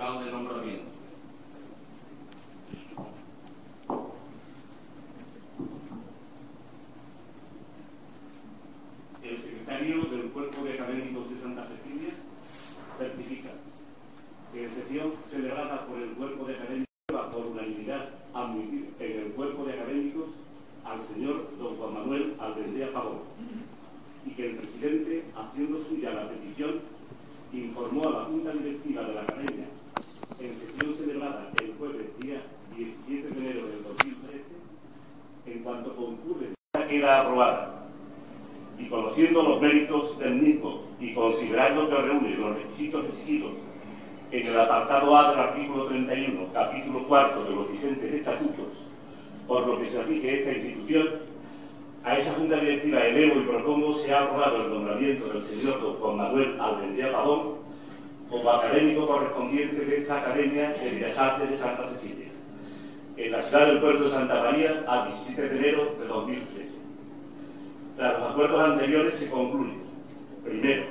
certificado de nombramiento. El secretario del Cuerpo de Académicos de Santa Cecilia certifica que en sesión celebrada por el Cuerpo de Académicos por unanimidad admitir en el Cuerpo de Académicos al señor don Juan Manuel Albendea Pavón, y que el presidente, haciendo suya la petición, informó a la Junta Directiva de la Academia en sesión celebrada el jueves día 17 de enero del 2013, en cuanto concurre queda aprobada, y conociendo los méritos del mismo y considerando que reúne los requisitos exigidos en el apartado A del artículo 31, capítulo 4 de los vigentes estatutos, por lo que se rige esta institución, a esa Junta Directiva elevo y propongo sea aprobado el nombramiento del señor don Juan Manuel Albendea Pavón como académico correspondiente de esta Academia de Bellas Artes de Santa Cecilia, en la ciudad del puerto de Santa María, al 17 de enero de 2013. Tras los acuerdos anteriores se concluye: primero,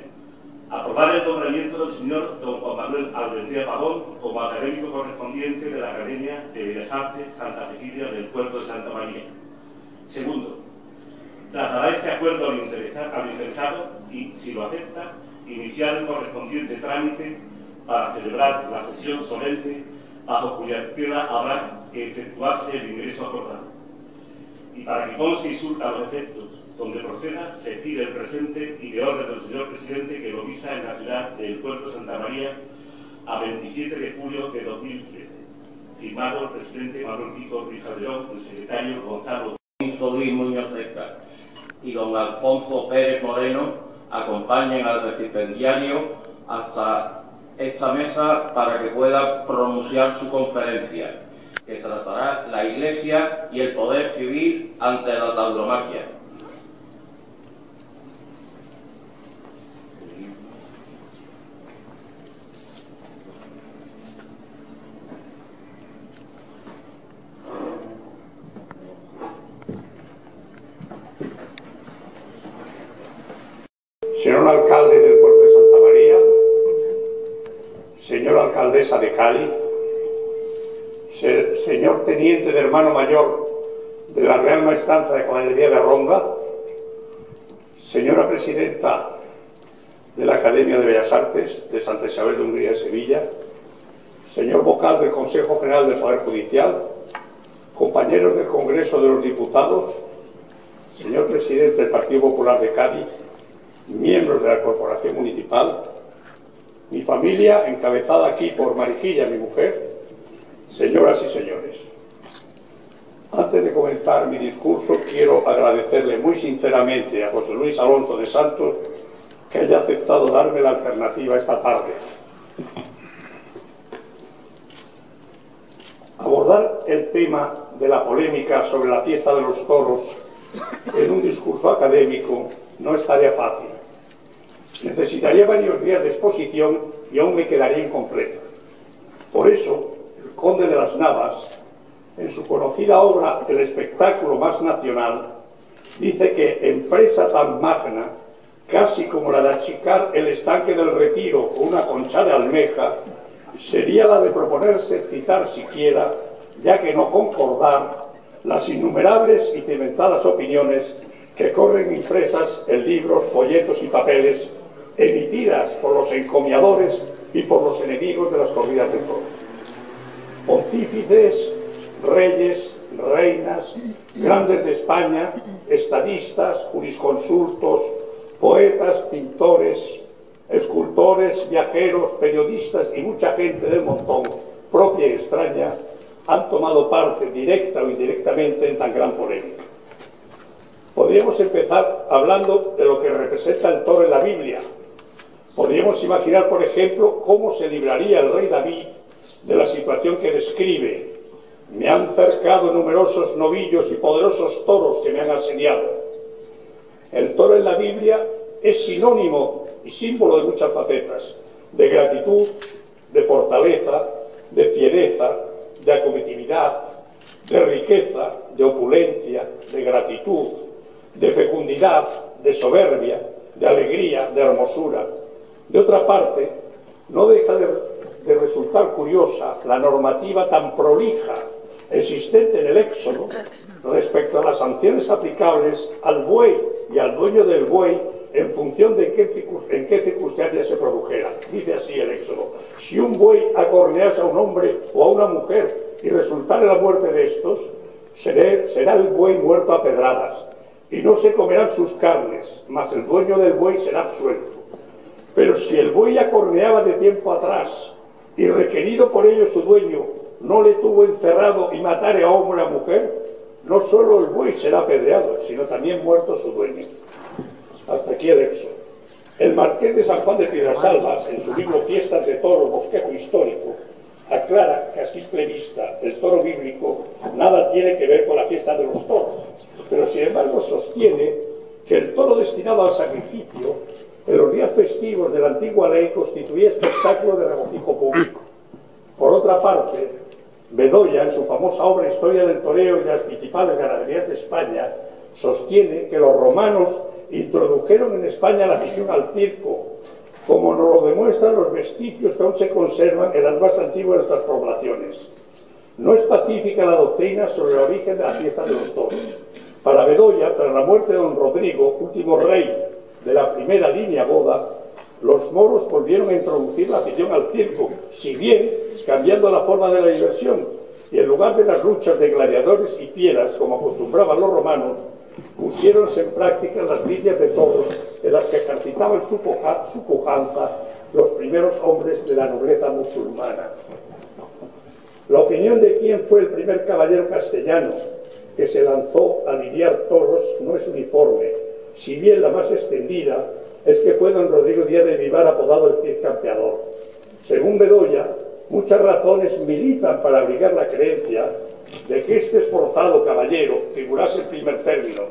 aprobar el nombramiento del señor don Juan Manuel Albendea Pavón como académico correspondiente de la Academia de Bellas Artes Santa Cecilia del puerto de Santa María. Segundo, trasladar este acuerdo al interesado y, si lo acepta, iniciar el correspondiente trámite para celebrar la sesión solemne bajo cuya tutela habrá que efectuarse el ingreso acordado. Y para que conste y surta los efectos donde proceda, se pide el presente y de orden del señor presidente que lo visa en la ciudad del puerto de Santa María a 27 de julio de 2013. Firmado el presidente Manuel Pico Ruiz Calderón, el secretario Gonzalo Luis Muñoz Cerca y don Alfonso Pérez Moreno acompañen al recipiendario hasta esta mesa para que pueda pronunciar su conferencia, que tratará la Iglesia y el poder civil ante la tauromaquia. Señor alcalde del puerto de Santa María, señora alcaldesa de Cádiz, señor teniente de hermano mayor de la Real Maestranza de Caballería de Ronda, señora presidenta de la Academia de Bellas Artes de Santa Isabel de Hungría de Sevilla, señor vocal del Consejo General del Poder Judicial, compañeros del Congreso de los Diputados, señor presidente del Partido Popular de Cádiz, miembros de la Corporación Municipal, mi familia, encabezada aquí por Mariquilla, mi mujer, señoras y señores. Antes de comenzar mi discurso, quiero agradecerle muy sinceramente a José Luis Alonso de Santos que haya aceptado darme la alternativa esta tarde. Abordar el tema de la polémica sobre la fiesta de los toros en un discurso académico no es tarea fácil. Necesitaría varios días de exposición y aún me quedaría incompleta. Por eso, el conde de las Navas, en su conocida obra El espectáculo más nacional, dice que empresa tan magna, casi como la de achicar el estanque del Retiro con una concha de almeja, sería la de proponerse citar siquiera, ya que no concordar, las innumerables y cimentadas opiniones que corren impresas en libros, folletos y papeles, emitidas por los encomiadores y por los enemigos de las corridas de toros. Pontífices, reyes, reinas, grandes de España, estadistas, jurisconsultos, poetas, pintores, escultores, viajeros, periodistas y mucha gente del montón, propia y extraña, han tomado parte directa o indirectamente en tan gran polémica. Podríamos empezar hablando de lo que representa el toro en la Biblia. Podríamos imaginar, por ejemplo, cómo se libraría el rey David de la situación que describe: me han cercado numerosos novillos y poderosos toros que me han asediado. El toro en la Biblia es sinónimo y símbolo de muchas facetas: de gratitud, de fortaleza, de fiereza, de acometividad, de riqueza, de opulencia, de gratitud, de fecundidad, de soberbia, de alegría, de hermosura. De otra parte, no deja de resultar resultar curiosa la normativa tan prolija existente en el Éxodo respecto a las sanciones aplicables al buey y al dueño del buey en función de en qué circunstancias se produjera. Dice así el Éxodo: si un buey acornease a un hombre o a una mujer y resultare la muerte de estos, será el buey muerto a pedradas, y no se comerán sus carnes, mas el dueño del buey será absuelto. Pero si el buey acorneaba de tiempo atrás, y requerido por ello su dueño no le tuvo encerrado y matare a hombre o a mujer, no solo el buey será apedreado, sino también muerto su dueño. Hasta aquí el Éxodo. El marqués de San Juan de Piedrasalbas, en su libro Fiestas de Toros, Bosquejo Histórico, aclara que a simple vista el toro bíblico nada tiene que ver con la fiesta de los toros, pero sin embargo sostiene que el toro destinado al sacrificio en los días festivos de la antigua ley constituía espectáculo de regocijo público. Por otra parte, Bedoya, en su famosa obra Historia del toreo y de las principales ganaderías de España, sostiene que los romanos introdujeron en España la afición al circo, como nos lo demuestran los vestigios que aún se conservan en las más antiguas de nuestras poblaciones. No es pacífica la doctrina sobre el origen de la fiesta de los toros. Para Bedoya, tras la muerte de don Rodrigo, último rey de la primera línea goda, los moros volvieron a introducir la afición al circo, si bien cambiando la forma de la diversión, y en lugar de las luchas de gladiadores y fieras, como acostumbraban los romanos, pusiéronse en práctica las lidias de toros en las que ejercitaban su pujanza los primeros hombres de la nobleza musulmana. La opinión de quién fue el primer caballero castellano que se lanzó a lidiar toros no es uniforme, si bien la más extendida es que fue don Rodrigo Díaz de Vivar, apodado el Cid Campeador. Según Bedoya, muchas razones militan para abrigar la creencia de que este esforzado caballero figurase el primer término,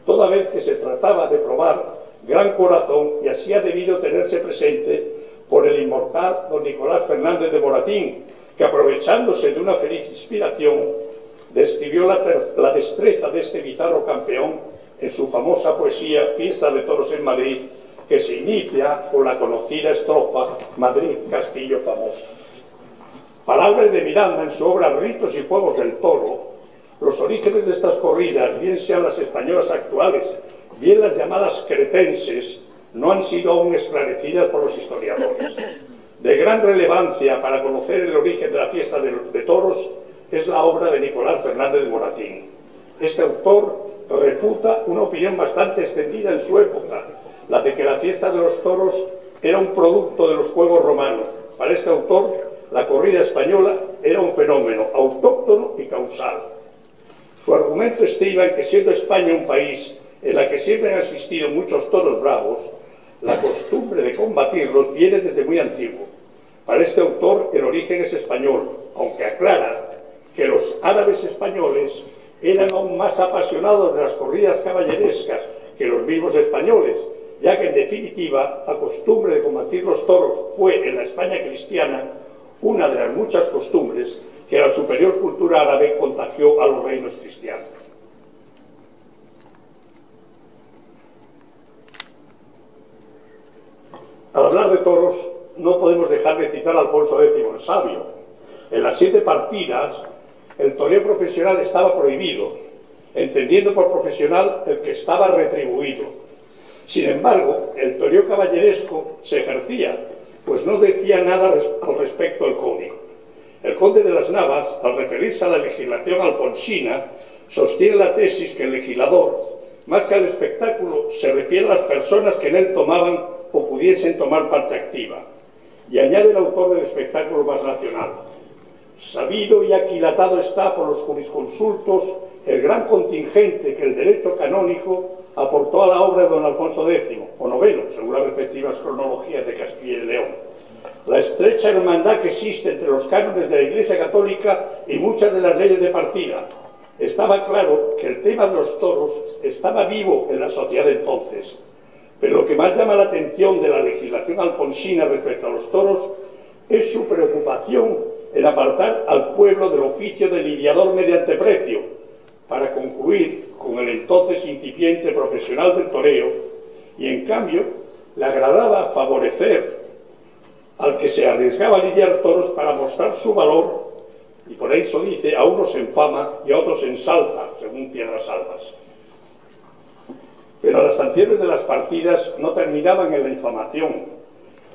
toda vez que se trataba de probar gran corazón, y así ha debido tenerse presente por el inmortal don Nicolás Fernández de Moratín, que aprovechándose de una feliz inspiración, describió la destreza de este bizarro campeón en su famosa poesía Fiesta de Toros en Madrid, que se inicia con la conocida estrofa Madrid, Castillo famoso. Para Álvarez de Miranda, en su obra Ritos y Juegos del Toro, los orígenes de estas corridas, bien sean las españolas actuales, bien las llamadas cretenses, no han sido aún esclarecidas por los historiadores. De gran relevancia para conocer el origen de la fiesta de toros es la obra de Nicolás Fernández de Moratín. Este autor refuta una opinión bastante extendida en su época, la de que la fiesta de los toros era un producto de los juegos romanos. Para este autor, la corrida española era un fenómeno autóctono y causal. Su argumento estriba en que, siendo España un país en el que siempre han existido muchos toros bravos, la costumbre de combatirlos viene desde muy antiguo. Para este autor, el origen es español, aunque aclara que los árabes españoles eran aún más apasionados de las corridas caballerescas que los mismos españoles, ya que en definitiva la costumbre de combatir los toros fue en la España cristiana una de las muchas costumbres que la superior cultura árabe contagió a los reinos cristianos. Al hablar de toros, no podemos dejar de citar a Alfonso X el Sabio. En las 7 partidas, el toreo profesional estaba prohibido, entendiendo por profesional el que estaba retribuido. Sin embargo, el toreo caballeresco se ejercía, pues no decía nada al respecto el código. El conde de las Navas, al referirse a la legislación alfonsina, sostiene la tesis que el legislador, más que al espectáculo, se refiere a las personas que en él tomaban o pudiesen tomar parte activa. Y añade el autor del espectáculo más nacional: sabido y aquilatado está por los jurisconsultos el gran contingente que el derecho canónico aportó a la obra de don Alfonso X, o noveno, según las respectivas cronologías de Castilla y León. La estrecha hermandad que existe entre los cánones de la Iglesia Católica y muchas de las leyes de partida. Estaba claro que el tema de los toros estaba vivo en la sociedad de entonces, pero lo que más llama la atención de la legislación alfonsina respecto a los toros es su preocupación en apartar al pueblo del oficio de lidiador mediante precio, para concluir con el entonces incipiente profesional del toreo, y en cambio le agradaba favorecer al que se arriesgaba a lidiar toros para mostrar su valor, y por eso dice, a unos en fama y a otros en salza, según Piedras Albas. Pero las sanciones de las partidas no terminaban en la infamación.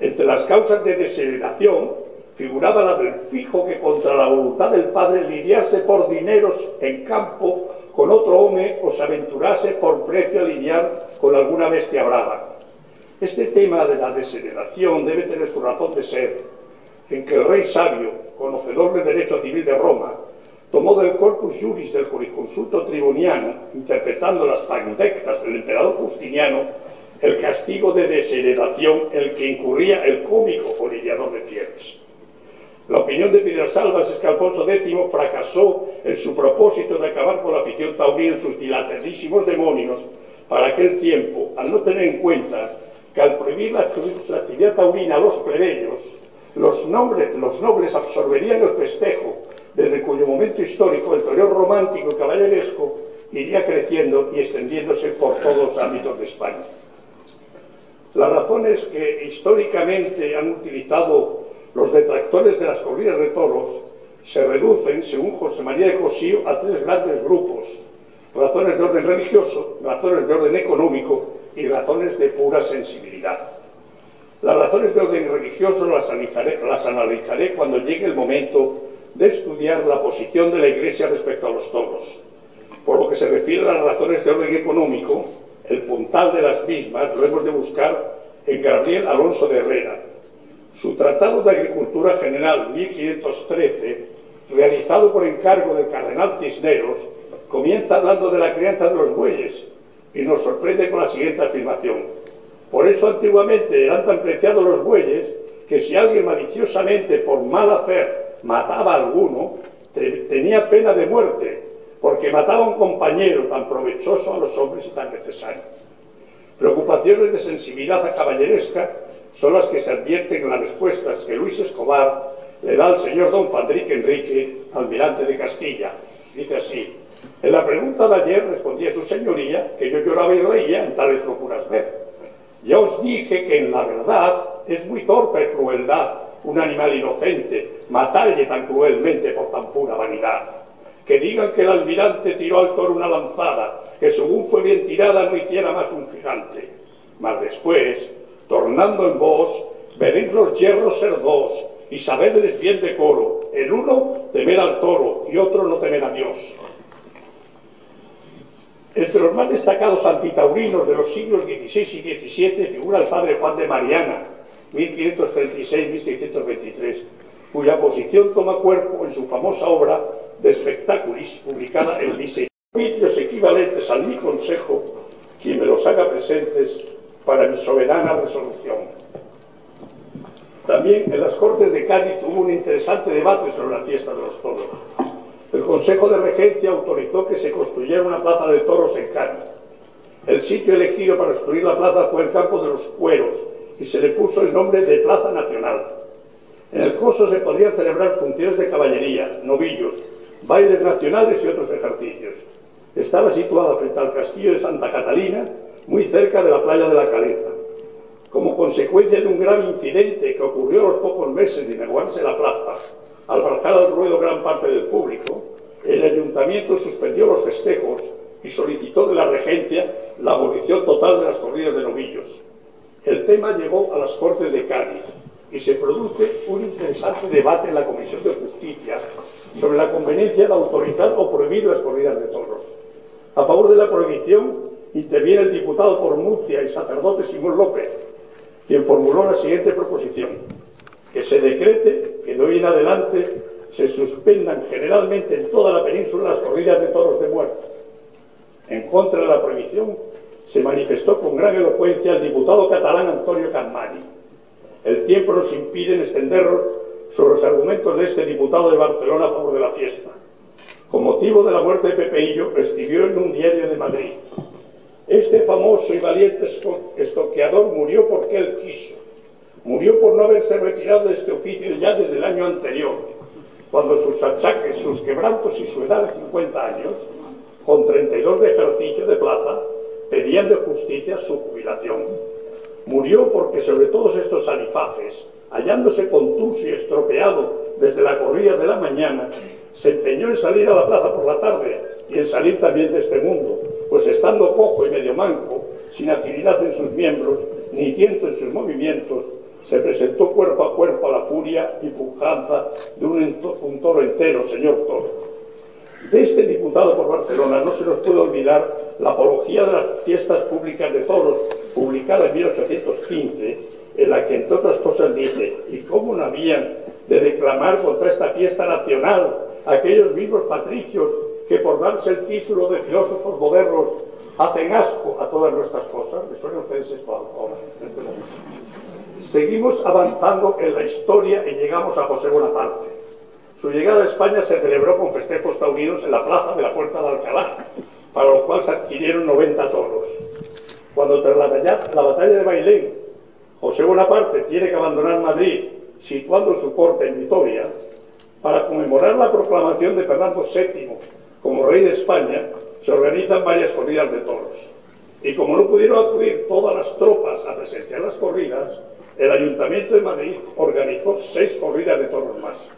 Entre las causas de desheredación figuraba la del fijo que contra la voluntad del padre lidiase por dineros en campo con otro hombre o se aventurase por precio a lidiar con alguna bestia brava. Este tema de la desheredación debe tener su razón de ser en que el rey sabio, conocedor del derecho civil de Roma, tomó del corpus juris del jurisconsulto tribuniano, interpretando las pandectas del emperador Justiniano, el castigo de desheredación en el que incurría el cómico o lidiador de fieles. La opinión de Piedras Albas es que Alfonso X fracasó en su propósito de acabar con la afición taurina en sus dilatadísimos demonios para aquel tiempo, al no tener en cuenta que al prohibir la actividad taurina a los plebeyos, los nobles absorberían el festejo, desde cuyo momento histórico el toreo romántico y caballeresco iría creciendo y extendiéndose por todos los ámbitos de España. Las razones que históricamente han utilizado los detractores de las corridas de toros se reducen, según José María de Cosío, a tres grandes grupos: razones de orden religioso, razones de orden económico y razones de pura sensibilidad. Las razones de orden religioso las analizaré cuando llegue el momento de estudiar la posición de la Iglesia respecto a los toros. Por lo que se refiere a las razones de orden económico, el puntal de las mismas lo hemos de buscar en Gabriel Alonso de Herrera. Su Tratado de Agricultura General 1513, realizado por encargo del cardenal Cisneros, comienza hablando de la crianza de los bueyes y nos sorprende con la siguiente afirmación: por eso antiguamente eran tan preciados los bueyes que si alguien maliciosamente por mal hacer mataba a alguno, tenía pena de muerte, porque mataba a un compañero tan provechoso a los hombres y tan necesario. Preocupaciones de sensibilidad caballeresca son las que se advierten en las respuestas que Luis Escobar le da al señor don Fadrique Enrique, almirante de Castilla. Dice así: en la pregunta de ayer respondía su señoría que yo lloraba y reía en tales locuras ver. Ya os dije que en la verdad es muy torpe crueldad un animal inocente matarle tan cruelmente por tan pura vanidad. Que digan que el almirante tiró al toro una lanzada, que según fue bien tirada no hiciera más un gigante. Mas después, tornando en vos, veréis los yerros ser dos, y sabedles bien de coro, el uno temer al toro y otro no temer a Dios. Entre los más destacados antitaurinos de los siglos XVI y XVII figura el padre Juan de Mariana, 1536-1623, cuya posición toma cuerpo en su famosa obra de Spectaculis, publicada en 1600. Arbitrios equivalentes al mi consejo, quien me los haga presentes para mi soberana resolución. También en las Cortes de Cádiz hubo un interesante debate sobre la fiesta de los toros. El Consejo de Regencia autorizó que se construyera una plaza de toros en Cádiz. El sitio elegido para construir la plaza fue el Campo de los Cueros y se le puso el nombre de Plaza Nacional. En el coso se podrían celebrar funciones de caballería, novillos, bailes nacionales y otros ejercicios. Estaba situada frente al castillo de Santa Catalina, muy cerca de la playa de la Caleta. Como consecuencia de un grave incidente que ocurrió a los pocos meses de inaugurarse la plaza, al bajar al ruedo gran parte del público, el ayuntamiento suspendió los festejos y solicitó de la regencia la abolición total de las corridas de novillos. El tema llegó a las Cortes de Cádiz y se produce un interesante debate en la Comisión de Justicia sobre la conveniencia de autorizar o prohibir las corridas de toros. A favor de la prohibición interviene el diputado por Murcia y sacerdote Simón López, quien formuló la siguiente proposición: que se decrete que de hoy en adelante se suspendan generalmente en toda la península las corridas de toros de muerte. En contra de la prohibición se manifestó con gran elocuencia el diputado catalán Antonio Capmany. El tiempo nos impide extendernos sobre los argumentos de este diputado de Barcelona a favor de la fiesta. Con motivo de la muerte de Pepeillo, escribió en un diario de Madrid: este famoso y valiente estoqueador murió porque él quiso. Murió por no haberse retirado de este oficio ya desde el año anterior, cuando sus achaques, sus quebrantos y su edad de 50 años, con 32 de ejercicio de plaza, pedían de justicia su jubilación. Murió porque sobre todos estos alifaces, hallándose contuso y estropeado desde la corrida de la mañana, se empeñó en salir a la plaza por la tarde y en salir también de este mundo, pues estando cojo y medio manco, sin agilidad en sus miembros, ni tiento en sus movimientos, se presentó cuerpo a cuerpo a la furia y pujanza de un toro entero, señor toro. De este diputado por Barcelona no se nos puede olvidar la apología de las fiestas públicas de toros, publicada en 1815, en la que, entre otras cosas, dice: ¿y cómo no habían de declamar contra esta fiesta nacional aquellos mismos patricios que, por darse el título de filósofos modernos, hacen asco a todas nuestras cosas? ¿Les suena a ustedes esto ahora, en este momento? Seguimos avanzando en la historia y llegamos a José Bonaparte. Su llegada a España se celebró con festejos taurinos en la plaza de la Puerta de Alcalá, para lo cual se adquirieron 90 toros. Cuando tras la batalla de Bailén, José Bonaparte tiene que abandonar Madrid, situando su corte en Vitoria, para conmemorar la proclamación de Fernando VII como rey de España, se organizan varias corridas de toros. Y como no pudieron acudir todas las tropas a presenciar las corridas, el Ayuntamiento de Madrid organizó 6 corridas de toros más.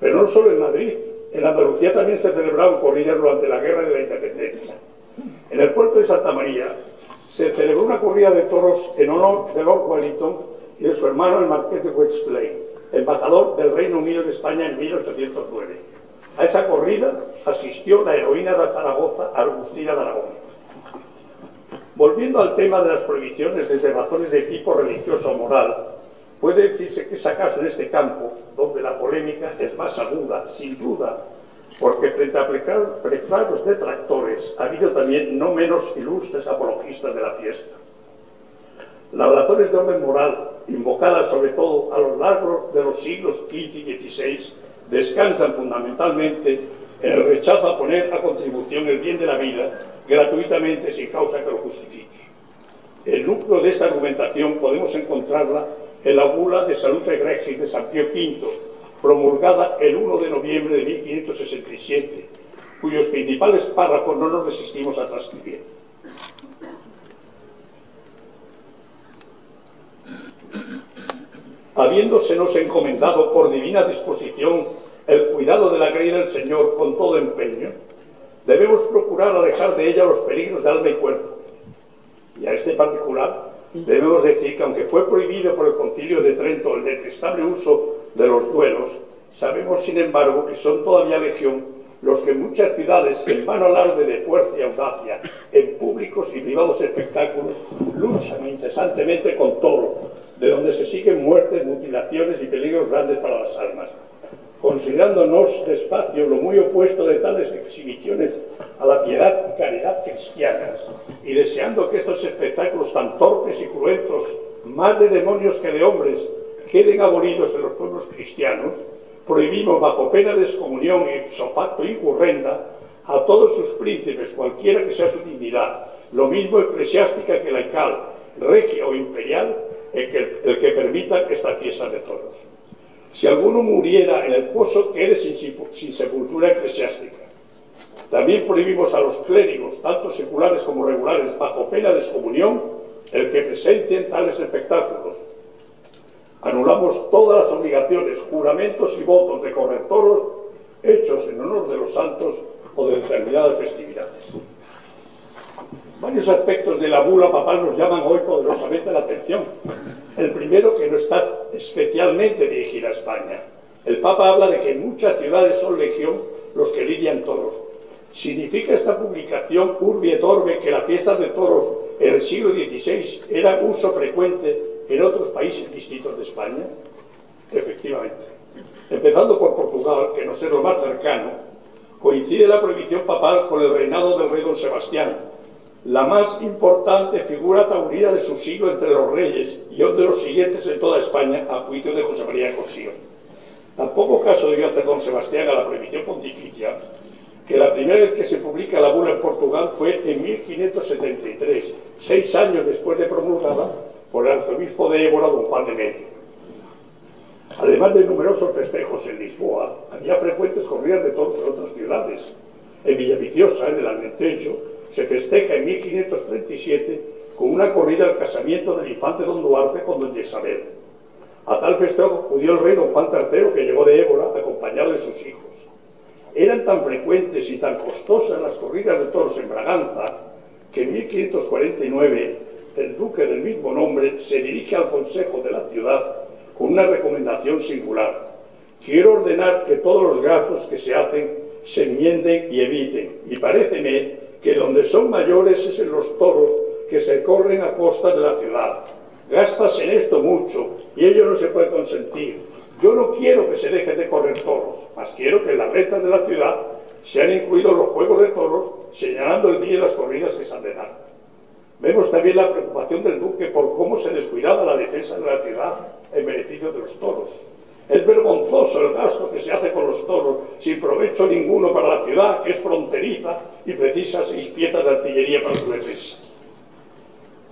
Pero no solo en Madrid, en Andalucía también se celebraron corridas durante la Guerra de la Independencia. En el puerto de Santa María se celebró una corrida de toros en honor de Lord Wellington y de su hermano el Marqués de Westlake, embajador del Reino Unido en España en 1809. A esa corrida asistió la heroína de Zaragoza, Agustina de Aragón. Volviendo al tema de las prohibiciones desde razones de tipo religioso o moral, puede decirse que es acaso en este campo donde la polémica es más aguda, sin duda, porque frente a preclaros detractores ha habido también no menos ilustres apologistas de la fiesta. Las razones de orden moral, invocadas sobre todo a lo largo de los siglos XV y XVI, descansan fundamentalmente en el rechazo a poner a contribución el bien de la vida gratuitamente sin causa que lo justifique. El núcleo de esta argumentación podemos encontrarla en la bula de Salute Regis de San Pío V, promulgada el 1 de noviembre de 1567, cuyos principales párrafos no nos resistimos a transcribir. Habiéndosenos encomendado por divina disposición el cuidado de la grey del Señor con todo empeño, debemos procurar alejar de ella los peligros de alma y cuerpo. Y a este particular debemos decir que, aunque fue prohibido por el Concilio de Trento el detestable uso de los duelos, sabemos sin embargo que son todavía legión los que en muchas ciudades, en vano alarde de fuerza y audacia, en públicos y privados espectáculos, luchan incesantemente con todo, de donde se siguen muertes, mutilaciones y peligros grandes para las almas. Considerándonos despacio lo muy opuesto de tales exhibiciones a la piedad y caridad cristianas, y deseando que estos espectáculos tan torpes y cruentos, más de demonios que de hombres, queden abolidos en los pueblos cristianos, prohibimos bajo pena de excomunión y ipso facto incurrenda a todos sus príncipes, cualquiera que sea su dignidad, lo mismo eclesiástica que laical, regia o imperial, el que permita esta fiesta de toros. Si alguno muriera en el pozo, quede sin sepultura eclesiástica. También prohibimos a los clérigos, tanto seculares como regulares, bajo pena de excomunión, el que presencien tales espectáculos. Anulamos todas las obligaciones, juramentos y votos de correr toros hechos en honor de los santos o de determinadas festividades. Varios aspectos de la bula papal nos llaman hoy poderosamente la atención. El primero, que no está especialmente dirigida a España. El Papa habla de que en muchas ciudades son legión los que lidian toros. ¿Significa esta publicación urbi et orbe que la fiesta de toros en el siglo XVI era uso frecuente en otros países distintos de España? Efectivamente. Empezando por Portugal, que nos es lo más cercano, coincide la prohibición papal con el reinado del rey don Sebastián, la más importante figura taurina de su siglo entre los reyes y de los siguientes en toda España, a juicio de José María Cosío. Tampoco caso debió hacer don Sebastián a la prohibición pontificia, que la primera vez que se publica la bula en Portugal fue en 1573, 6 años después de promulgada por el arzobispo de Évora, don Juan de Medio. Además de numerosos festejos en Lisboa, había frecuentes corridas de toros en otras ciudades. En Villaviciosa, en el Alentejo, se festeja en 1537 con una corrida al casamiento del infante don Duarte con doña Isabel. A tal festejo acudió el rey don Juan III, que llegó de Évora, acompañado de sus hijos. Eran tan frecuentes y tan costosas las corridas de toros en Braganza, que en 1549 el duque del mismo nombre se dirige al consejo de la ciudad con una recomendación singular: quiero ordenar que todos los gastos que se hacen se enmienden y eviten, y paréceme que donde son mayores es en los toros que se corren a costa de la ciudad. Gastas en esto mucho y ello no se puede consentir. Yo no quiero que se deje de correr toros, mas quiero que en las rentas de la ciudad sean incluidos los juegos de toros, señalando el día y las corridas que se han de dar. Vemos también la preocupación del duque por cómo se descuidaba la defensa de la ciudad en beneficio de los toros. Es vergonzoso el gasto que se hace con los toros, sin provecho ninguno para la ciudad, que es fronteriza y precisa 6 piezas de artillería para su defensa.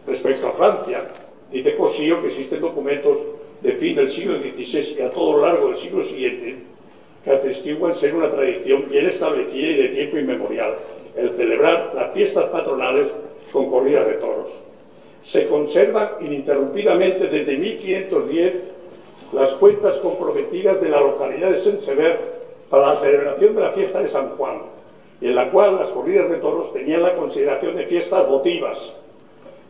Respecto a Francia, dice Cosío que existen documentos de fin del siglo XVI y a todo lo largo del siglo siguiente que atestiguan ser una tradición bien establecida y de tiempo inmemorial el celebrar las fiestas patronales con corridas de toros. Se conservan ininterrumpidamente desde 1510 las cuentas comprometidas de la localidad de Saint-Sever para la celebración de la fiesta de San Juan, y en la cual las corridas de toros tenían la consideración de fiestas votivas.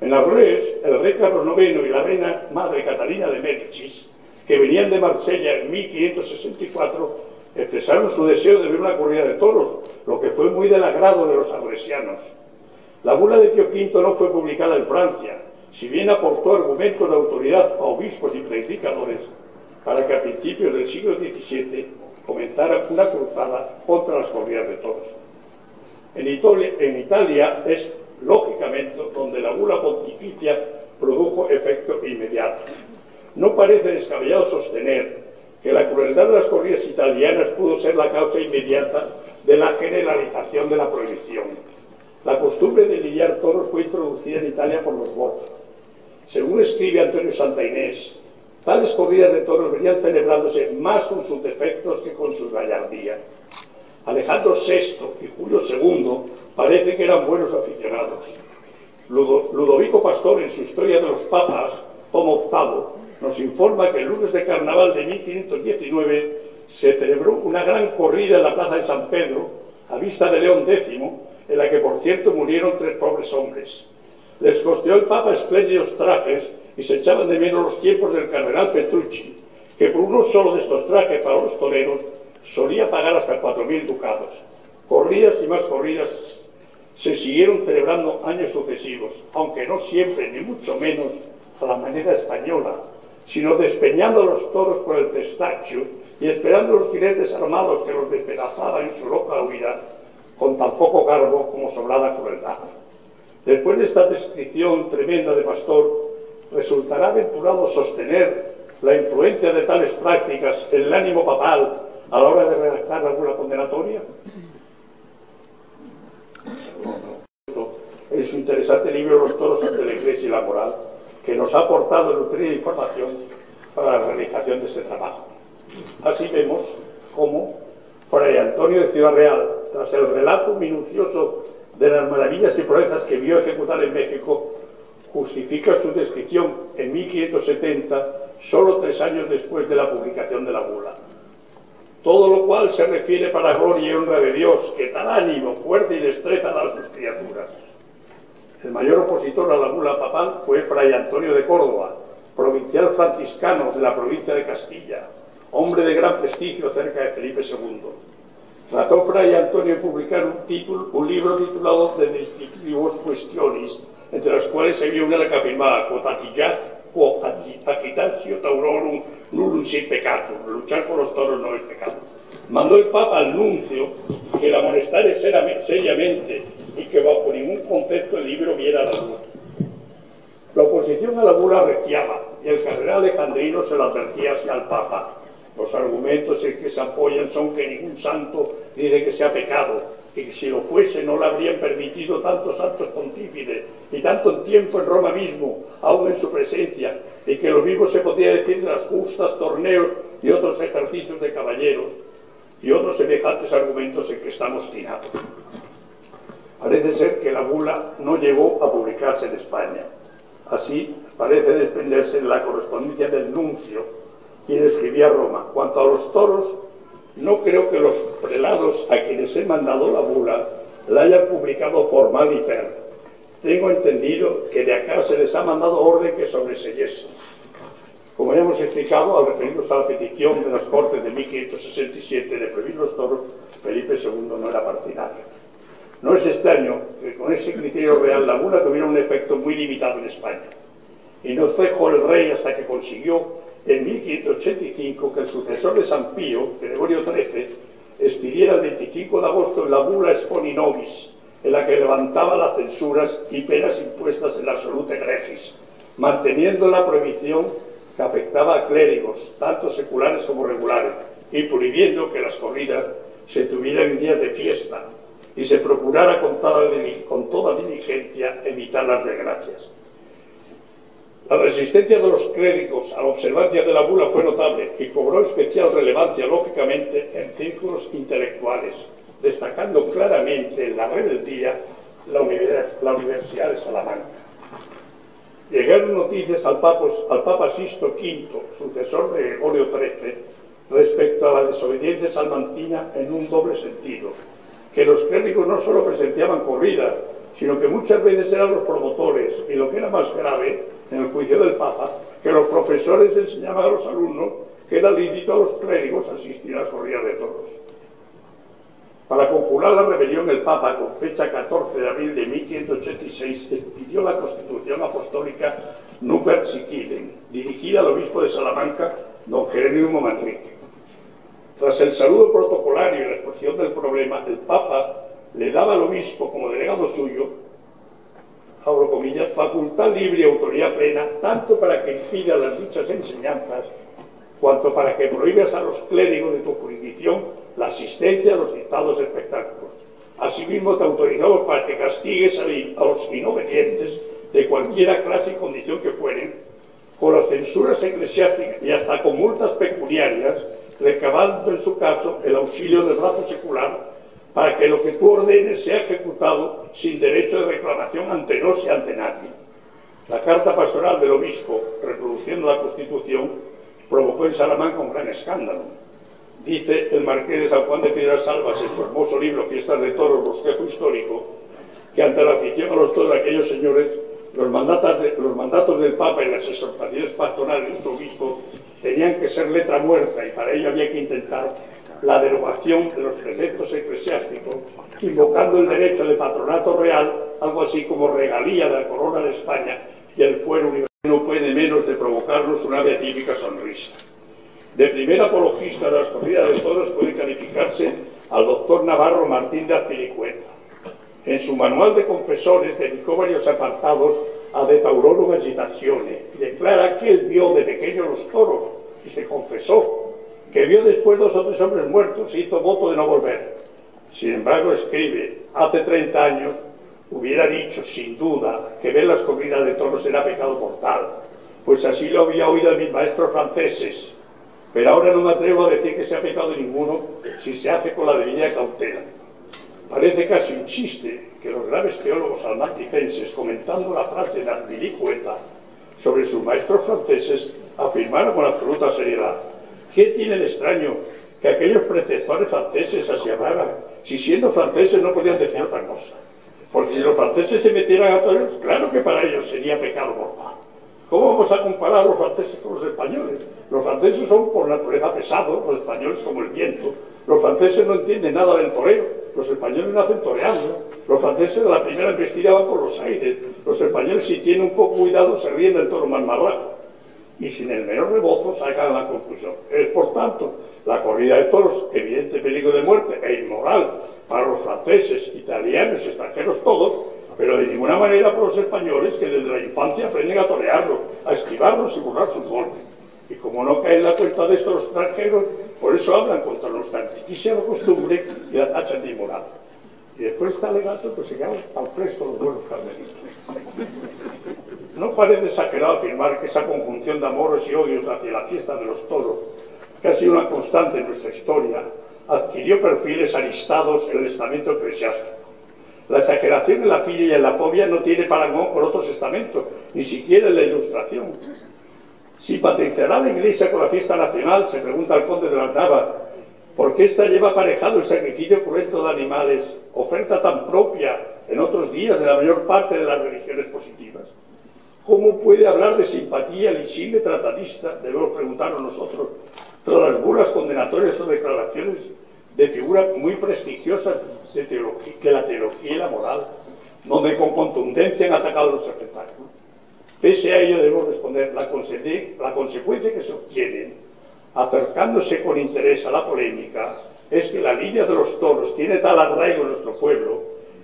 En Arles, el rey Carlos IX y la reina madre Catalina de Médicis, que venían de Marsella en 1564, expresaron su deseo de ver una corrida de toros, lo que fue muy del agrado de los arlesianos. La bula de Pío V no fue publicada en Francia, si bien aportó argumentos de autoridad a obispos y predicadores para que a principios del siglo XVII comenzara una cruzada contra las corridas de toros. En Italia es, lógicamente, donde la bula pontificia produjo efecto inmediato. No parece descabellado sostener que la crueldad de las corridas italianas pudo ser la causa inmediata de la generalización de la prohibición. La costumbre de lidiar toros fue introducida en Italia por los godos. Según escribe Antonio Santa Inés, tales corridas de toros venían celebrándose más con sus defectos que con su gallardía. Alejandro VI y Julio II parece que eran buenos aficionados. Ludovico Pastor, en su Historia de los Papas, tomo 8, nos informa que el lunes de carnaval de 1519 se celebró una gran corrida en la plaza de San Pedro, a vista de León X, en la que, por cierto, murieron 3 pobres hombres. Les costeó el Papa espléndidos trajes y se echaban de menos los tiempos del cardenal Petrucci, que por uno solo de estos trajes para los toreros solía pagar hasta 4.000 ducados. Corridas y más corridas se siguieron celebrando años sucesivos, aunque no siempre, ni mucho menos, a la manera española, sino despeñando a los toros por el testacho y esperando los jinetes armados que los despedazaban en su loca huida, con tan poco garbo como sobrada crueldad. Después de esta descripción tremenda de Pastor, ¿resultará aventurado sostener la influencia de tales prácticas en el ánimo papal a la hora de redactar alguna condenatoria? En su interesante libro Los toros ante la Iglesia y la moral, que nos ha aportado nutrida información para la realización de este trabajo. Así vemos cómo Fray Antonio de Ciudad Real, tras el relato minucioso de las maravillas y proezas que vio ejecutar en México, justifica su descripción en 1570, solo 3 años después de la publicación de la bula. Todo lo cual se refiere para gloria y honra de Dios, que tal ánimo, fuerza y destreza da a sus criaturas. El mayor opositor a la bula papal fue Fray Antonio de Córdoba, provincial franciscano de la provincia de Castilla, hombre de gran prestigio cerca de Felipe II. Trató Fray Antonio de publicar un libro titulado De Distintivos Questionis, entre las cuales se vio una que afirmaba quo agitatio taurorum nullum sit peccatum, luchar por los toros no es pecado. Mandó el Papa al nuncio que la amonestara seriamente y que bajo ningún concepto el libro viera la luz. La oposición a la bula arreciaba y el cardenal alejandrino se lo advertía hacia el Papa. Los argumentos en que se apoyan son que ningún santo dice que sea pecado, y que si lo fuese no le habrían permitido tantos santos pontífices y tanto tiempo en Roma mismo, aún en su presencia, y que lo mismo se podía decir de las justas, torneos y otros ejercicios de caballeros, y otros semejantes argumentos en que estamos tirados. Parece ser que la bula no llegó a publicarse en España. Así parece desprenderse de la correspondencia del nuncio, quien escribía a Roma: cuanto a los toros, no creo que los prelados a quienes he mandado la bula la hayan publicado por mal y per. Tengo entendido que de acá se les ha mandado orden que sobreseyese. Como ya hemos explicado, al referirnos a la petición de las Cortes de 1567 de prohibir los toros, Felipe II no era partidario. No es extraño que con ese criterio real la bula tuviera un efecto muy limitado en España. Y no cejó el rey hasta que consiguió en 1585 que el sucesor de San Pío, Gregorio XIII, expidiera el 25 de agosto la bula Exponi Nobis, en la que levantaba las censuras y penas impuestas en la absolute gregis, manteniendo la prohibición que afectaba a clérigos, tanto seculares como regulares, y prohibiendo que las corridas se tuvieran en días de fiesta y se procurara con toda diligencia evitar las desgracias. La resistencia de los clérigos a la observancia de la bula fue notable y cobró especial relevancia, lógicamente, en círculos intelectuales, destacando claramente en la rebeldía la Universidad de Salamanca. Llegaron noticias al Papa Sisto V, sucesor de Gregorio XIII, respecto a la desobediencia salmantina en un doble sentido: que los clérigos no solo presenciaban corridas, sino que muchas veces eran los promotores, y lo que era más grave, en el juicio del Papa, que los profesores enseñaban a los alumnos que era lícito a los clérigos asistir a las corridas de toros. Para conjurar la rebelión, el Papa, con fecha 14 de abril de 1586, expidió la Constitución Apostólica Nuper Siquidem, dirigida al obispo de Salamanca, don Jerónimo Manrique. Tras el saludo protocolario y la exposición del problema, el Papa le daba al obispo, como delegado suyo, abro comillas, facultad libre y autoridad plena, tanto para que impida las dichas enseñanzas, cuanto para que prohíbas a los clérigos de tu jurisdicción la asistencia a los citados espectáculos. Asimismo, te autorizamos para que castigues a los inobedientes, de cualquiera clase y condición que fueren, con las censuras eclesiásticas y hasta con multas pecuniarias, recabando en su caso el auxilio del brazo secular, para que lo que tú ordenes sea ejecutado sin derecho de reclamación ante nos y ante nadie. La carta pastoral del obispo, reproduciendo la Constitución, provocó en Salamanca un gran escándalo. Dice el marqués de San Juan de Piedrasalbas en su hermoso libro Fiestas de Toros, Bosquejo Histórico, que ante la afición a los toros de aquellos señores, los mandatos del Papa y las exhortaciones pastorales de su obispo tenían que ser letra muerta, y para ello había que intentar la derogación de los preceptos eclesiásticos, invocando el derecho de patronato real, algo así como regalía de la corona de España, y el fuero universal no puede menos de provocarnos una beatífica sonrisa. De primer apologista de las corridas de toros puede calificarse al doctor Navarro Martín de Azpilicueta. En su manual de confesores dedicó varios apartados a De Taurorum Agitatione, y declara que él vio de pequeño los toros y se confesó, que vio después 2 o 3 hombres muertos y hizo voto de no volver. Sin embargo, escribe: hace 30 años hubiera dicho sin duda que ver las corridas de toros era pecado mortal, pues así lo había oído de mis maestros franceses, pero ahora no me atrevo a decir que sea pecado ninguno si se hace con la debida cautela. Parece casi un chiste que los graves teólogos almacicenses, comentando la frase de Azpilicueta sobre sus maestros franceses, afirmaron con absoluta seriedad: ¿qué tiene de extraño que aquellos preceptores franceses así hablaran, si siendo franceses no podían decir otra cosa? Porque si los franceses se metieran a toros, claro que para ellos sería pecado mortal. ¿Cómo vamos a comparar a los franceses con los españoles? Los franceses son por naturaleza pesados, los españoles como el viento. Los franceses no entienden nada del toreo, los españoles nacen toreando. Los franceses de la primera embestida van por los aires. Los españoles, si tienen un poco cuidado, se ríen del toro más malvado. Y sin el menor rebozo sacan la conclusión. Es, por tanto, la corrida de toros evidente peligro de muerte e inmoral para los franceses, italianos y extranjeros todos, pero de ninguna manera para los españoles, que desde la infancia aprenden a torearlos, a esquivarlos y burlar sus golpes. Y como no caen en la cuenta de estos los extranjeros, por eso hablan contra nuestra antiquísima costumbre y la tachan de inmoral. Y después está alegato que se quedan al presto los buenos carmelitos. No parece exagerado afirmar que esa conjunción de amores y odios hacia la fiesta de los toros, que ha sido una constante en nuestra historia, adquirió perfiles alistados en el estamento eclesiástico. La exageración en la filia y en la fobia no tiene parangón con otros estamentos, ni siquiera en la Ilustración. ¿Simpatizará la Iglesia con la fiesta nacional?, se pregunta el conde de las Navas, porque ésta lleva aparejado el sacrificio cruento de animales, oferta tan propia en otros días de la mayor parte de las religiones positivas. ¿Cómo puede hablar de simpatía el insigne tratadista? Debemos preguntarnos nosotros, tras las burlas condenatorias o declaraciones de figuras muy prestigiosas de teología, que la teología y la moral, donde con contundencia han atacado los espectáculos. Pese a ello debemos responder, la consecuencia que se obtiene, acercándose con interés a la polémica, es que la línea de los toros tiene tal arraigo en nuestro pueblo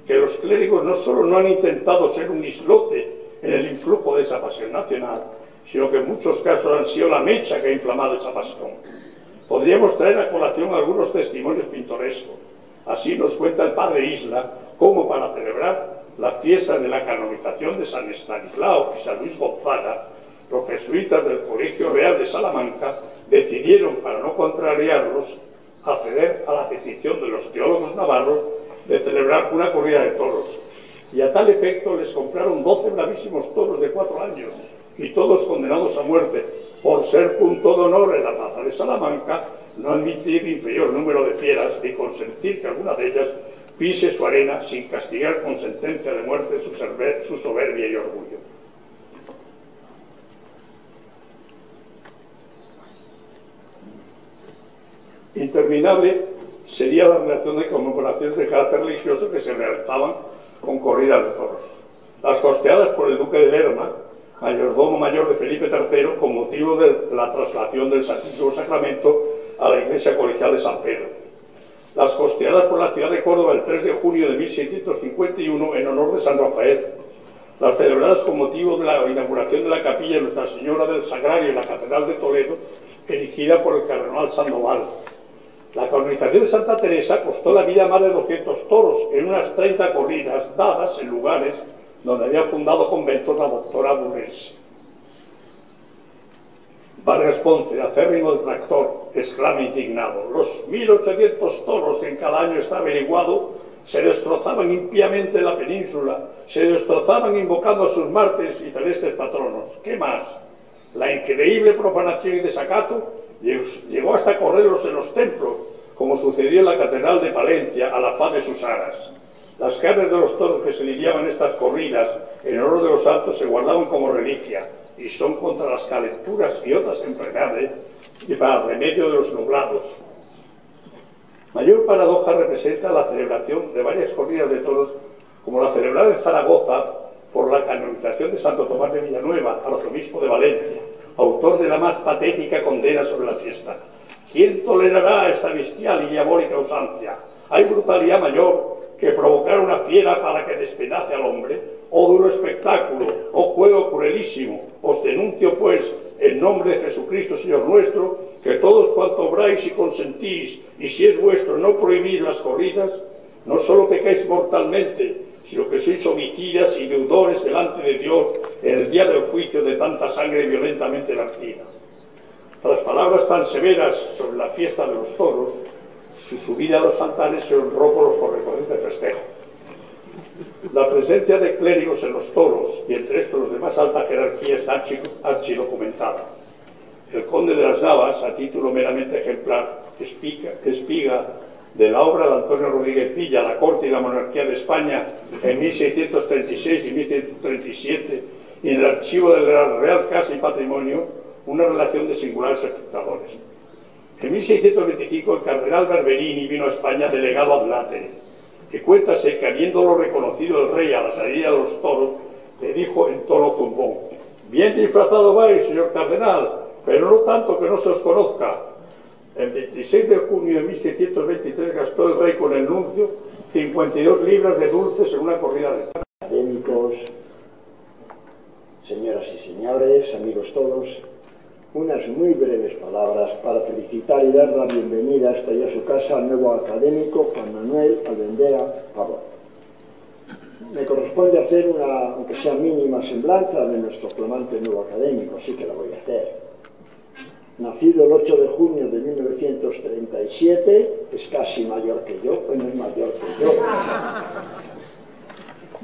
que los clérigos no solo no han intentado ser un islote en el influjo de esa pasión nacional, sino que en muchos casos han sido la mecha que ha inflamado esa pasión. Podríamos traer a colación algunos testimonios pintorescos. Así nos cuenta el padre Isla cómo, para celebrar las fiestas de la canonización de San Estanislao y San Luis Gonzaga, los jesuitas del Colegio Real de Salamanca decidieron, para no contrariarlos, acceder a la petición de los teólogos navarros de celebrar una corrida de toros. Y a tal efecto les compraron 12 bravísimos toros de 4 años, y todos condenados a muerte, por ser punto de honor en la plaza de Salamanca, no admitir inferior número de fieras y consentir que alguna de ellas pise su arena sin castigar con sentencia de muerte su soberbia y orgullo. Interminable sería la relación de conmemoraciones de carácter religioso que se realizaban con corridas de toros. Las costeadas por el duque de Lerma, mayordomo mayor de Felipe III, con motivo de la traslación del Santísimo Sacramento a la iglesia colegial de San Pedro. Las costeadas por la ciudad de Córdoba el 3 de junio de 1651 en honor de San Rafael. Las celebradas con motivo de la inauguración de la capilla de Nuestra Señora del Sagrario en la Catedral de Toledo, erigida por el cardenal Sandoval. La canonización de Santa Teresa costó la vida a más de 200 toros en unas 30 corridas dadas en lugares donde había fundado conventos la doctora Burrense. Vargas Ponce, acérrimo detractor, exclama indignado: los 1.800 toros que en cada año está averiguado se destrozaban impíamente en la península, se destrozaban invocando a sus mártires y celestes patronos. ¿Qué más? La increíble profanación y desacato llegó hasta correrlos en los templos, como sucedió en la Catedral de Palencia a la paz de sus aras. Las carnes de los toros que se lidiaban en estas corridas en honor de los santos se guardaban como reliquia y son contra las calenturas y otras enfermedades y para el remedio de los nublados. Mayor paradoja representa la celebración de varias corridas de toros, como la celebrada en Zaragoza por la canonización de Santo Tomás de Villanueva, arzobispo de Valencia, autor de la más patética condena sobre la fiesta. ¿Quién tolerará esta bestial y diabólica usancia? ¿Hay brutalidad mayor que provocar una fiera para que despedace al hombre? ¿O duro espectáculo? ¿O juego cruelísimo? Os denuncio, pues, en nombre de Jesucristo, Señor nuestro, que todos cuanto obráis y consentís, y si es vuestro no prohibís las corridas, no solo pecáis mortalmente, sino que sois homicidas y deudores delante de Dios en el día del juicio de tanta sangre violentamente vertida. Tras palabras tan severas sobre la fiesta de los toros, su subida a los altares se honró por los correspondientes festejos. La presencia de clérigos en los toros, y entre estos los de más alta jerarquía, está archidocumentada. El conde de las Navas, a título meramente ejemplar, espiga de la obra de Antonio Rodríguez Villa, La corte y la monarquía de España, en 1636 y 1637, y en el archivo de la Real Casa y Patrimonio, una relación de singulares espectadores. En 1625 el cardenal Barberini vino a España delegado ad latere, que cuéntase que, habiéndolo reconocido el rey a la salida de los toros, le dijo en tono zumbón: bien disfrazado vais, señor cardenal, pero no tanto que no se os conozca. El 26 de junio de 1623 gastó el rey con el nuncio 52 libras de dulces en una corrida de toros. Académicos, señoras y señores, amigos todos, unas muy breves palabras para felicitar y dar la bienvenida hasta ya a su casa al nuevo académico Juan Manuel Albendera Pavón. Me corresponde hacer una, aunque sea mínima, semblanza de nuestro flamante nuevo académico, así que la voy a hacer. Nacido el 8 de junio de 1937, es casi mayor que yo, bueno, es mayor que yo.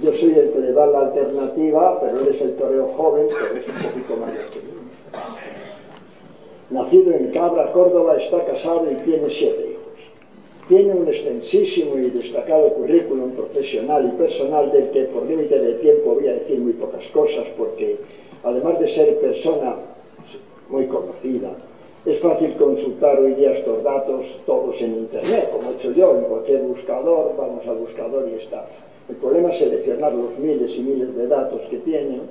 Yo soy el que le da la alternativa, pero él es el toreo joven, pero es un poquito mayor que yo. Nacido en Cabra, Córdoba, está casado y tiene 7 hijos. Tiene un extensísimo y destacado currículum profesional y personal del que por límite de tiempo voy a decir muy pocas cosas, porque además de ser persona muy conocida, es fácil consultar hoy día estos datos todos en internet, como he hecho yo, en cualquier buscador, vamos al buscador y está. El problema es seleccionar los miles y miles de datos que tiene,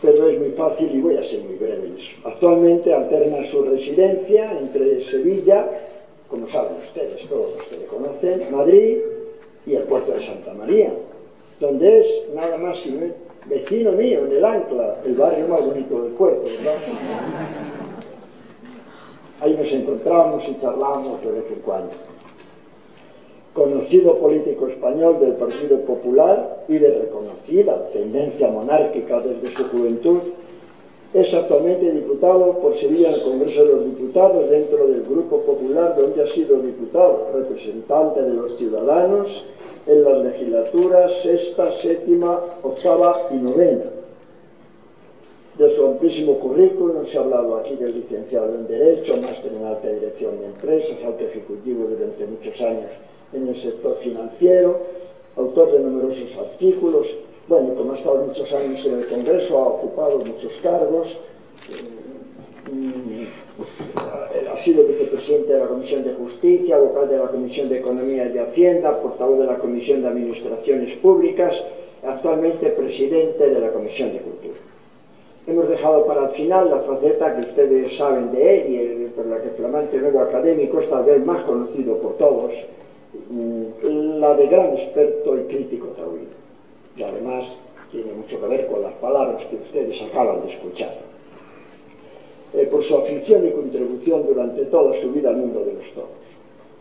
pero es muy fácil y voy a ser muy breve en eso. Actualmente alterna su residencia entre Sevilla, como saben ustedes, todos los que le conocen, Madrid y el puerto de Santa María, donde es nada más y menos vecino mío en el Ancla, el barrio más bonito del puerto, ¿verdad? Ahí nos encontramos y charlamos de vez en cuando. Conocido político español del Partido Popular y de reconocida tendencia monárquica desde su juventud, es actualmente diputado por Sevilla en el Congreso de los Diputados dentro del Grupo Popular, donde ha sido diputado, representante de los ciudadanos en las legislaturas sexta, séptima, octava y novena. De su amplísimo currículum se ha hablado aquí del licenciado en Derecho, máster en Alta Dirección de Empresas, alto ejecutivo durante muchos años en el sector financiero, autor de numerosos artículos. Bueno, como ha estado muchos años en el Congreso, ha ocupado muchos cargos, ha sido vicepresidente de la Comisión de Justicia, vocal de la Comisión de Economía y de Hacienda, portavoz de la Comisión de Administraciones Públicas, actualmente presidente de la Comisión de Cultura. Hemos dejado para el final la faceta que ustedes saben de él y por la que flamante nuevo académico es tal vez más conocido por todos, la de gran experto y crítico taurino, que además tiene mucho que ver con las palabras que ustedes acaban de escuchar. Por su afición y contribución durante toda su vida al mundo de los toros.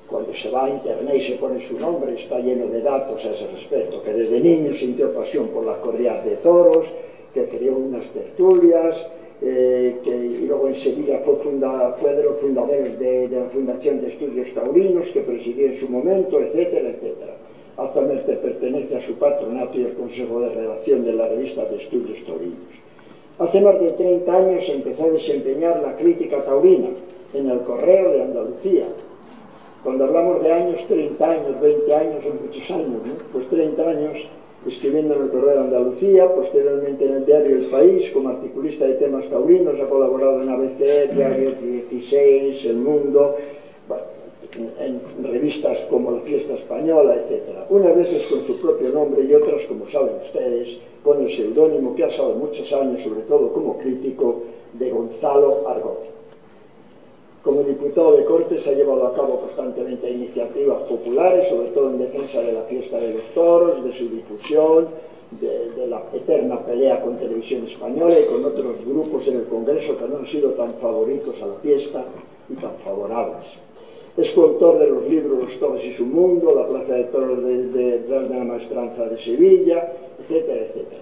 Cuando se va a internet y se pone su nombre, está lleno de datos a ese respecto, que desde niño sintió pasión por las corridas de toros, que creó unas tertulias, y luego en Sevilla fue de los fundadores de la Fundación de Estudios Taurinos, que presidió en su momento, etcétera, etcétera. Actualmente pertenece a su patronato y al Consejo de Redacción de la Revista de Estudios Taurinos. Hace más de 30 años empezó a desempeñar la crítica taurina en el Correo de Andalucía. Cuando hablamos de años, 30 años, 20 años, son muchos años, ¿no? Pues 30 años escribiendo en el Correo de Andalucía, posteriormente en el diario El País, como articulista de temas taurinos, ha colaborado en ABC, Diario 16, El Mundo, en revistas como La Fiesta Española, etc. Unas veces con su propio nombre y otras, como saben ustedes, con el seudónimo que ha estado muchos años, sobre todo como crítico, de Gonzalo Argot. Como diputado de Cortes ha llevado a cabo constantemente iniciativas populares, sobre todo en defensa de la fiesta de los toros, de su difusión, de la eterna pelea con Televisión Española y con otros grupos en el Congreso que no han sido tan favoritos a la fiesta y tan favorables. Es coautor de los libros Los toros y su mundo, La plaza de toros de la Maestranza de Sevilla, etcétera, etcétera.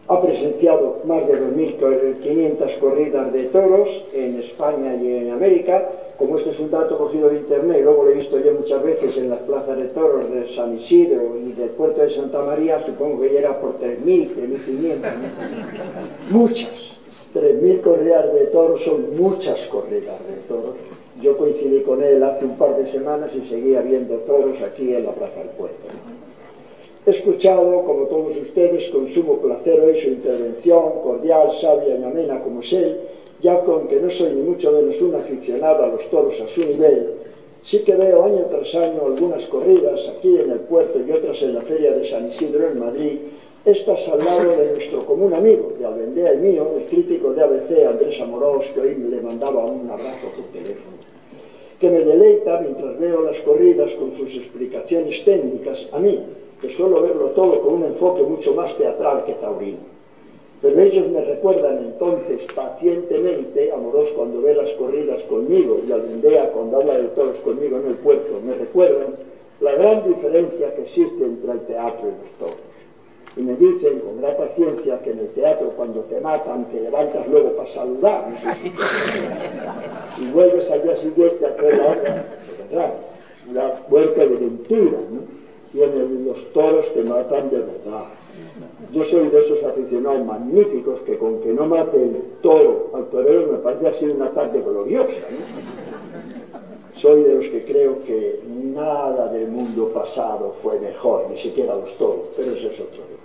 Ha presenciado más de 2.500 corridas de toros en España y en América. Como este es un dato cogido de internet, y luego lo he visto yo muchas veces en las plazas de toros de San Isidro y del puerto de Santa María, supongo que ya era por 3.000, 3.500, ¿no? Muchas. 3.000 corridas de toros son muchas corridas de toros. Yo coincidí con él hace un par de semanas y seguía viendo toros aquí en la Plaza del Puerto. He escuchado, como todos ustedes, con sumo placer hoy su intervención, cordial, sabia y amena como es él, ya con que no soy ni mucho menos un aficionado a los toros a su nivel, sí que veo año tras año algunas corridas aquí en el puerto y otras en la Feria de San Isidro en Madrid, estas al lado de nuestro común amigo, de Albendea y mío, el crítico de ABC, Andrés Amorós, que hoy le mandaba un abrazo por teléfono, que me deleita mientras veo las corridas con sus explicaciones técnicas, a mí, que suelo verlo todo con un enfoque mucho más teatral que taurino. Pero ellos me recuerdan entonces pacientemente, Amorós cuando ve las corridas conmigo y Albendea cuando habla de toros conmigo en el puerto, me recuerdan la gran diferencia que existe entre el teatro y los toros. Y me dicen con gran paciencia que en el teatro cuando te matan te levantas luego para saludar y vuelves al día siguiente a hacer la vuelta de ventura, ¿no? Y en los toros te que matan de verdad. Yo soy de esos aficionados magníficos que con que no mate el toro al torero me parece ha sido una tarde gloriosa, ¿no? Soy de los que creo que nada del mundo pasado fue mejor, ni siquiera los toros, pero ese es otro tema.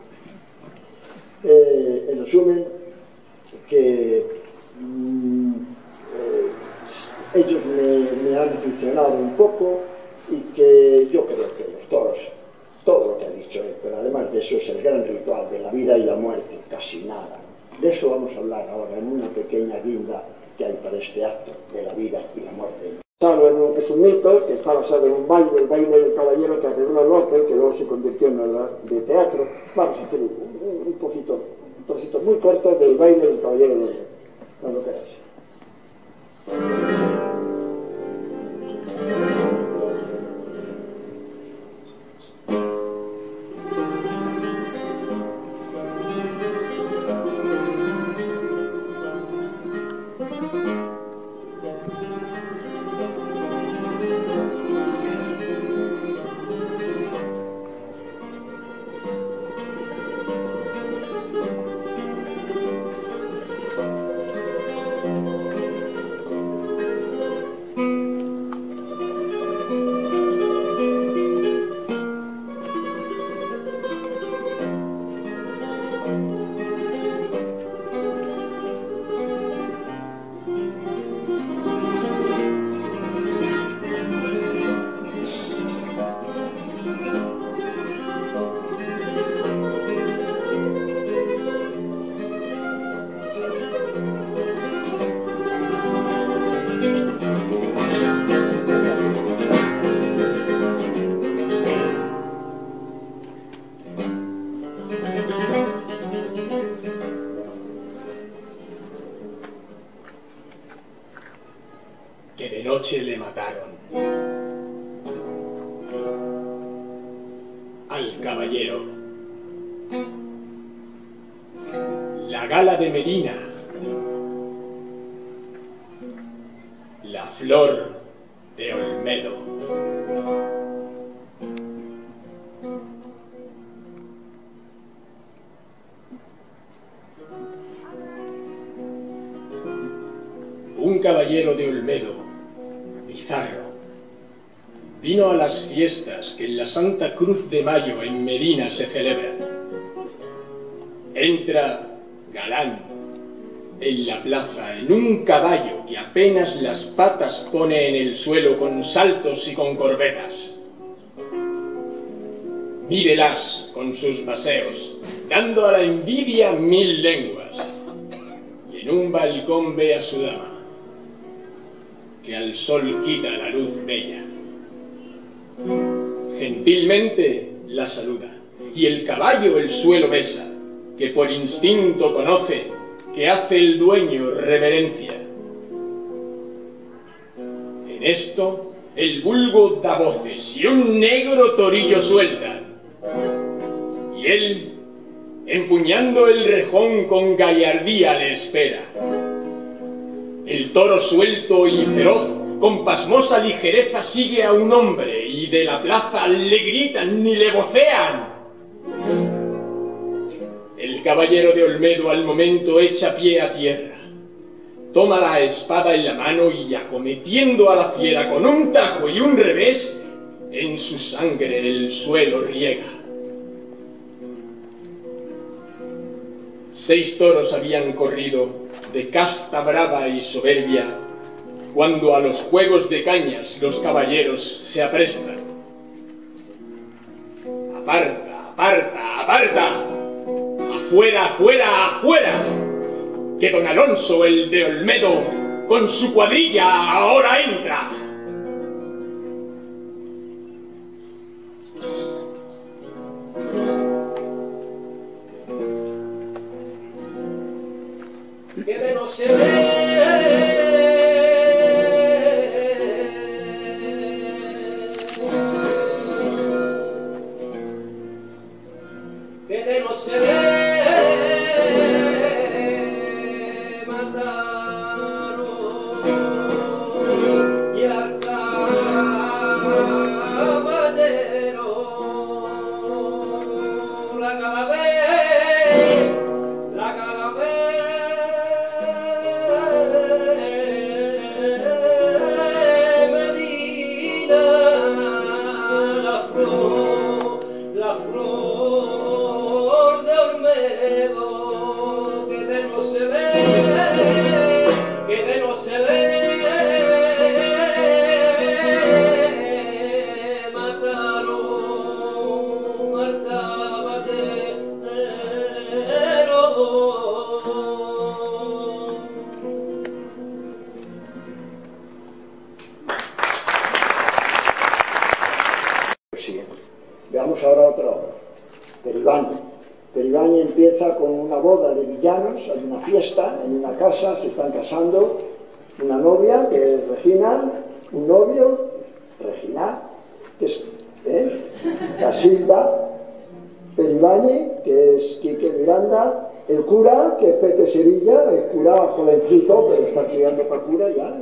En resumen, que ellos me han aficionado un poco y que yo creo que los toros, todo lo que ha dicho él, pero además de eso es el gran ritual de la vida y la muerte, casi nada, ¿no? De eso vamos a hablar ahora en una pequeña guinda que hay para este acto de la vida y la muerte. Es un mito que está basado en un baile, el baile del caballero que arregló López, que luego se convirtió en obra de teatro. Vamos a hacer un trocito muy corto del baile del caballero de López, cuando queráis. Que de noche le mataron al caballero. La gala de Medina, la flor de Olmedo. Un caballero de Olmedo, bizarro, vino a las fiestas que en la Santa Cruz de Mayo en Medina se celebran. Entra galán en la plaza en un caballo que apenas las patas pone en el suelo con saltos y con corvetas. Mírelas con sus paseos, dando a la envidia 1000 lenguas, y en un balcón ve a su dama, que al sol quita la luz bella. Gentilmente la saluda, y el caballo el suelo besa, que por instinto conoce que hace el dueño reverencia. En esto el vulgo da voces y un negro torillo suelta, y él, empuñando el rejón con gallardía le espera. El toro suelto y feroz, con pasmosa ligereza sigue a un hombre, y de la plaza le gritan y le vocean. El caballero de Olmedo al momento echa pie a tierra, toma la espada en la mano y, acometiendo a la fiera con un tajo y un revés, en su sangre el suelo riega. 6 toros habían corrido de casta brava y soberbia, cuando a los juegos de cañas los caballeros se aprestan. ¡Aparta, aparta, aparta! ¡Afuera, afuera, afuera! Que don Alonso, el de Olmedo, con su cuadrilla ahora entra. Que de no se ve, que de no se ve, mataron y al caballero. Sí. Veamos ahora otra obra, Peribañe. Peribañe empieza con una boda de villanos, hay una fiesta en una casa, se están casando una novia, que es Regina, un novio, Regina, que es Casilda, Peribañe, que es Quique Miranda, el cura, que es Pepe Sevilla, el cura jovencito, pero está criando para cura ya.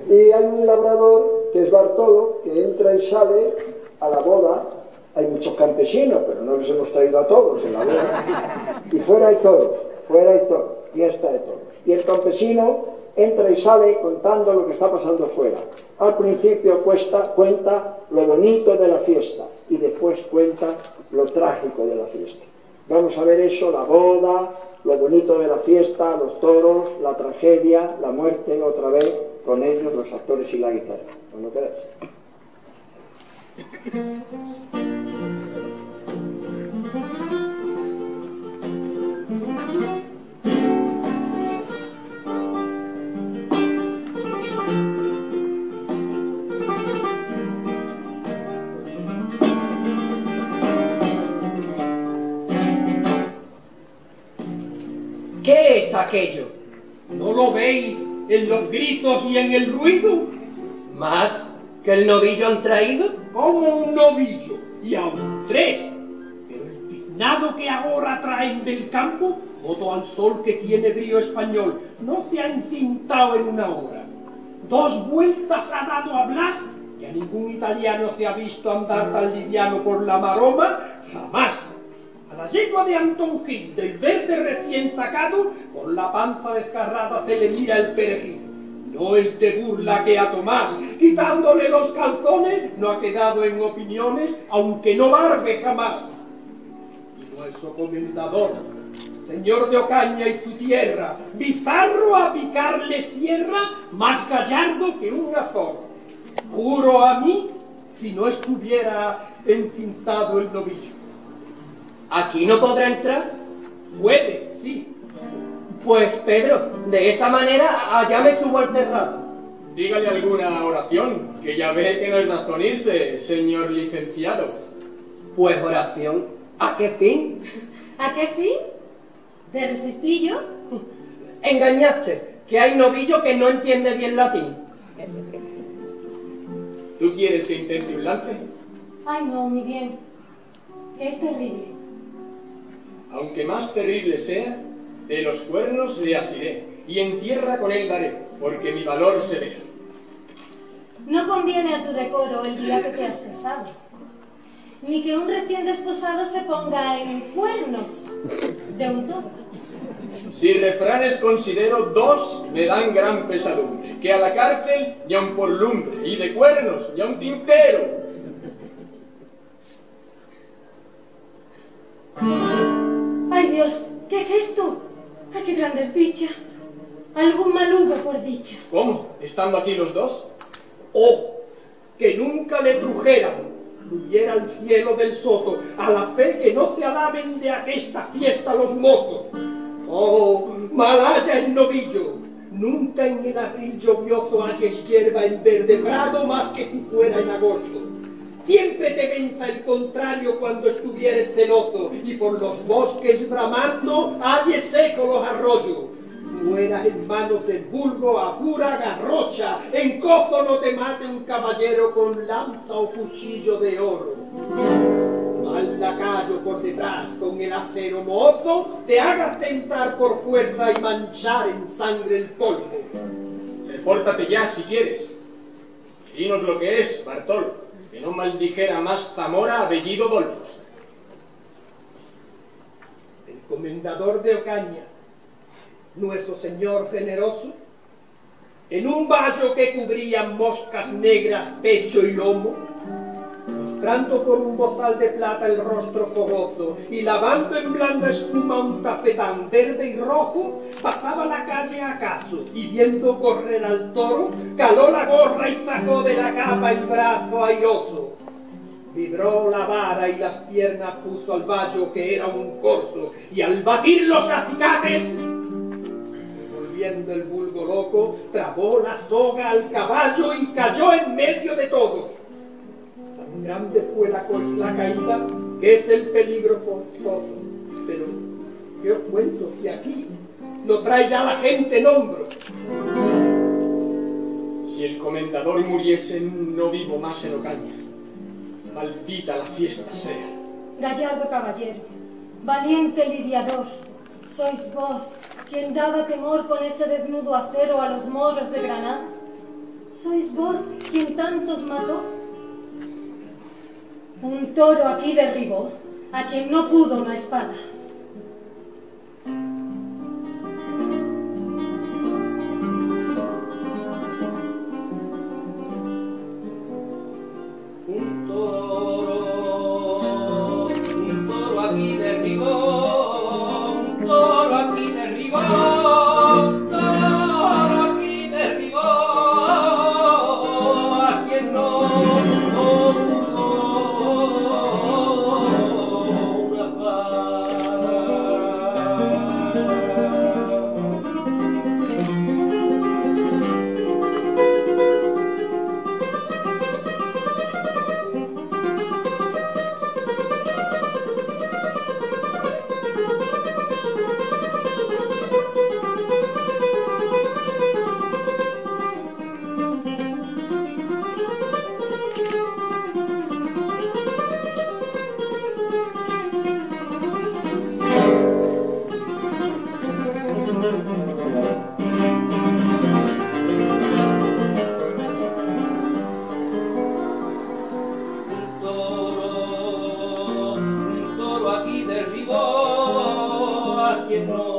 Y hay un labrador, que es Bartolo, que entra y sale a la boda. Hay muchos campesinos, pero no les hemos traído a todos en la boda. Y fuera hay toros, fiesta de toros. Y el campesino entra y sale contando lo que está pasando fuera. Al principio cuenta lo bonito de la fiesta y después cuenta lo trágico de la fiesta. Vamos a ver eso, la boda, lo bonito de la fiesta, los toros, la tragedia, la muerte, otra vez, con ellos, los actores y la guitarra. ¿No lo queréis? ¿Qué es aquello? ¿No lo veis en los gritos y en el ruido? ¿Más que el novillo han traído? Como un novillo, y aún 3. Pero el tiznado que ahora traen del campo, voto al sol que tiene brío español, no se ha encintado en una hora. 2 vueltas ha dado a Blas, y a ningún italiano se ha visto andar tan liviano por la maroma, jamás. A la yegua de Antón Gil, del verde recién sacado, con la panza desgarrada se le mira el perejil. No es de burla que a Tomás, quitándole los calzones, no ha quedado en opiniones, aunque no barbe jamás. Y nuestro comendador, señor de Ocaña y su tierra, bizarro a picarle cierra, más gallardo que un azor. Juro a mí, si no estuviera encintado el novillo. ¿Aquí no podrá entrar? Puede, sí. Pues Pedro, de esa manera allá me subo al terrado. Dígale alguna oración, que ya ve que no es razón irse, señor licenciado. Pues oración, ¿a qué fin? ¿A qué fin? ¿De resistillo? Engañaste, que hay novillo que no entiende bien latín. ¿Tú quieres que intente un lance? Ay, no, mi bien. Es terrible. Aunque más terrible sea, de los cuernos le asiré, y en tierra con él daré, porque mi valor se ve. No conviene a tu decoro el día que te has casado, ni que un recién desposado se ponga en cuernos de un toro. Si refranes considero, 2 me dan gran pesadumbre, que a la cárcel ya un por lumbre, y de cuernos ya un tintero. ¡Ay, Dios! ¿Qué es esto? ¡Ay, qué gran desdicha! Algún mal hubo por dicha. ¿Cómo? ¿Estando aquí los 2? ¡Oh! Que nunca le trujeran, fluyera al cielo del soto, a la fe que no se alaben de aquesta fiesta los mozos. ¡Oh! Mal haya el novillo. Nunca en el abril lluvioso halles hierba en verde prado más que si fuera en agosto. Siempre te venza el contrario cuando estuvieres celoso, y por los bosques bramando halles seco los arroyos. Mueras en manos del vulgo a pura garrocha, en cozo no te mate un caballero con lanza o cuchillo de oro. Mal lacayo por detrás con el acero mozo, te hagas tentar por fuerza y manchar en sangre el polvo. Repórtate ya si quieres. Dinos lo que es, Bartol. Que no maldijera más Zamora a Bellido Dolfos. El comendador de Ocaña, nuestro señor generoso, en un vallo que cubrían moscas negras pecho y lomo, mostrando por un bozal de plata el rostro fogoso y lavando en blanda espuma un tafetán verde y rojo, pasaba la calle acaso y viendo correr al toro, caló la gorra y sacó de la capa el brazo airoso. Vibró la vara y las piernas puso al vallo que era un corzo, y al batir los acicates, volviendo el vulgo loco, trabó la soga al caballo y cayó en medio de todos. grande fue la caída, que es el peligro forzoso. Pero, ¿qué os cuento? Si aquí lo trae ya la gente en hombros. Si el comendador muriese, no vivo más en Ocaña. Maldita la fiesta sea. Gallardo caballero, valiente lidiador, sois vos quien daba temor con ese desnudo acero a los moros de Granada. ¿Sois vos quien tantos mató? Un toro aquí derribó a quien no pudo una espada. Un toro aquí derribó, un toro aquí derribó, un toro aquí derribó, a quien no pudo una espada. Un toro aquí derribó a quien no